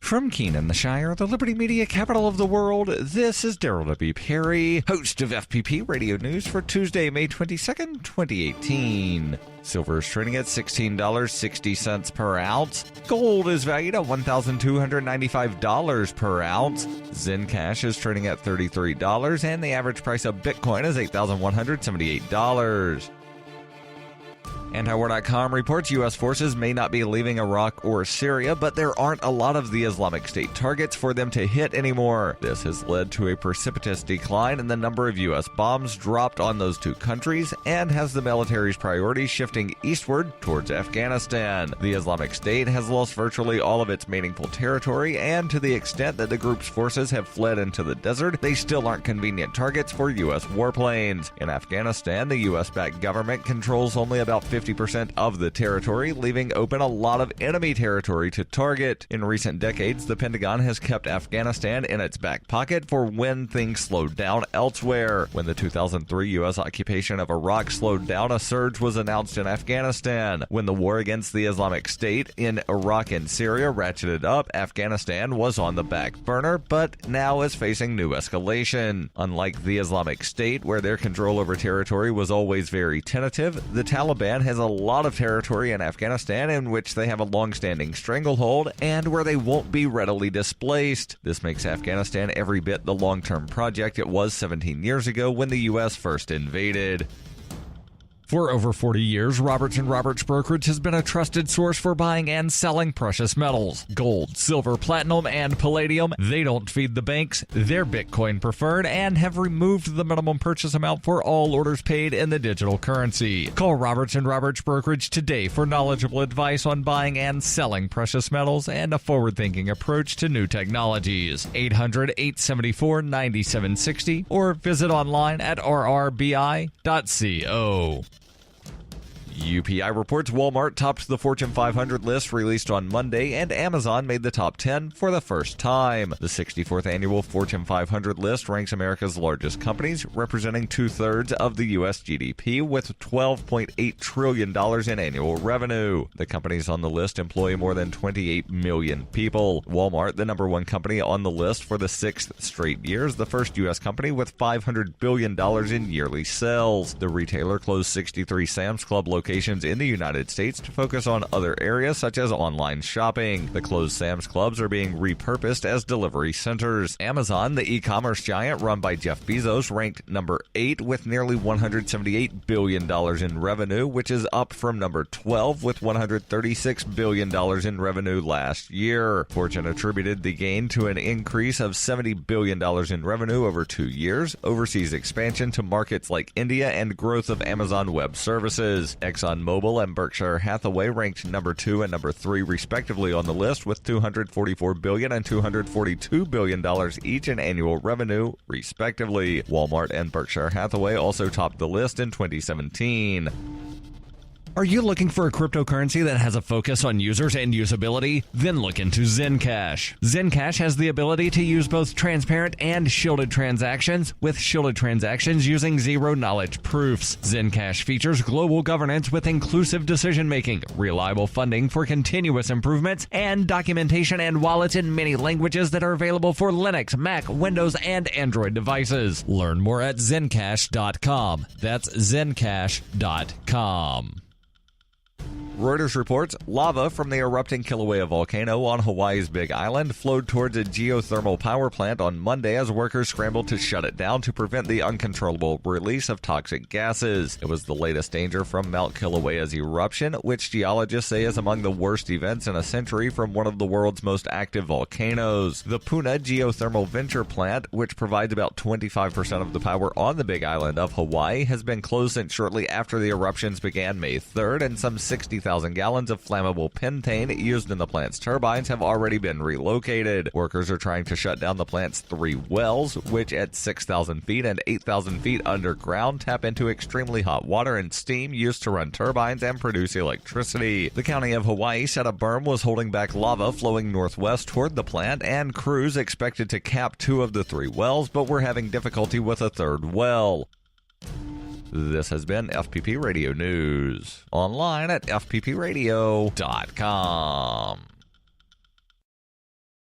From Keene in the Shire, the Liberty Media capital of the world, this is Daryl W. Perry, host of FPP Radio News for Tuesday, May 22nd, 2018. Silver is trading at $16.60 per ounce. Gold is valued at $1,295 per ounce. Zencash is trading at $33, and the average price of Bitcoin is $8,178. Antiwar.com reports U.S. forces may not be leaving Iraq or Syria, but there aren't a lot of the Islamic State targets for them to hit anymore. This has led to a precipitous decline in the number of U.S. bombs dropped on those two countries and has the military's priorities shifting eastward towards Afghanistan. The Islamic State has lost virtually all of its meaningful territory, and to the extent that the group's forces have fled into the desert, they still aren't convenient targets for U.S. warplanes. In Afghanistan, the U.S.-backed government controls only about 50% of the territory, leaving open a lot of enemy territory to target. In recent decades, the Pentagon has kept Afghanistan in its back pocket for when things slowed down elsewhere. When the 2003 U.S. occupation of Iraq slowed down, a surge was announced in Afghanistan. When the war against the Islamic State in Iraq and Syria ratcheted up, Afghanistan was on the back burner, but now is facing new escalation. Unlike the Islamic State, where their control over territory was always very tentative, the Taliban has a lot of territory in Afghanistan in which they have a long-standing stranglehold and where they won't be readily displaced. This makes Afghanistan every bit the long-term project it was 17 years ago when the U.S. first invaded. For over 40 years, Roberts & Roberts Brokerage has been a trusted source for buying and selling precious metals. Gold, silver, platinum, and palladium. They don't feed the banks. They're Bitcoin preferred and have removed the minimum purchase amount for all orders paid in the digital currency. Call Roberts & Roberts Brokerage today for knowledgeable advice on buying and selling precious metals and a forward-thinking approach to new technologies. 800-874-9760 or visit online at rrbi.co. UPI reports Walmart topped the Fortune 500 list released on Monday, and Amazon made the top 10 for the first time. The 64th annual Fortune 500 list ranks America's largest companies, representing two-thirds of the U.S. GDP, with $12.8 trillion in annual revenue. The companies on the list employ more than 28 million people. Walmart, the number one company on the list for the sixth straight year, is the first U.S. company with $500 billion in yearly sales. The retailer closed 63 Sam's Club locations in the United States to focus on other areas such as online shopping. The closed Sam's Clubs are being repurposed as delivery centers. Amazon, the e-commerce giant run by Jeff Bezos, ranked number 8 with nearly $178 billion in revenue, which is up from number 12 with $136 billion in revenue last year. Fortune attributed the gain to an increase of $70 billion in revenue over 2 years, overseas expansion to markets like India, and growth of Amazon Web Services. ExxonMobil and Berkshire Hathaway ranked number 2 and number 3 respectively on the list with $244 billion and $242 billion each in annual revenue respectively. Walmart and Berkshire Hathaway also topped the list in 2017. Are you looking for a cryptocurrency that has a focus on users and usability? Then look into Zencash. Zencash has the ability to use both transparent and shielded transactions, with shielded transactions using zero-knowledge proofs. Zencash features global governance with inclusive decision-making, reliable funding for continuous improvements, and documentation and wallets in many languages that are available for Linux, Mac, Windows, and Android devices. Learn more at zencash.com. That's zencash.com. Reuters reports lava from the erupting Kilauea volcano on Hawaii's Big Island flowed towards a geothermal power plant on Monday as workers scrambled to shut it down to prevent the uncontrollable release of toxic gases. It was the latest danger from Mount Kilauea's eruption, which geologists say is among the worst events in a century from one of the world's most active volcanoes. The Puna Geothermal Venture Plant, which provides about 25% of the power on the Big Island of Hawaii, has been closed since shortly after the eruptions began May 3rd, and some 60,000 gallons of flammable pentane used in the plant's turbines have already been relocated. Workers are trying to shut down the plant's 3 wells, which at 6,000 feet and 8,000 feet underground tap into extremely hot water and steam used to run turbines and produce electricity. The county of Hawaii said a berm was holding back lava flowing northwest toward the plant, and crews expected to cap 2 of the 3 wells, but were having difficulty with a 3rd well. This has been FPP Radio News, online at fppradio.com.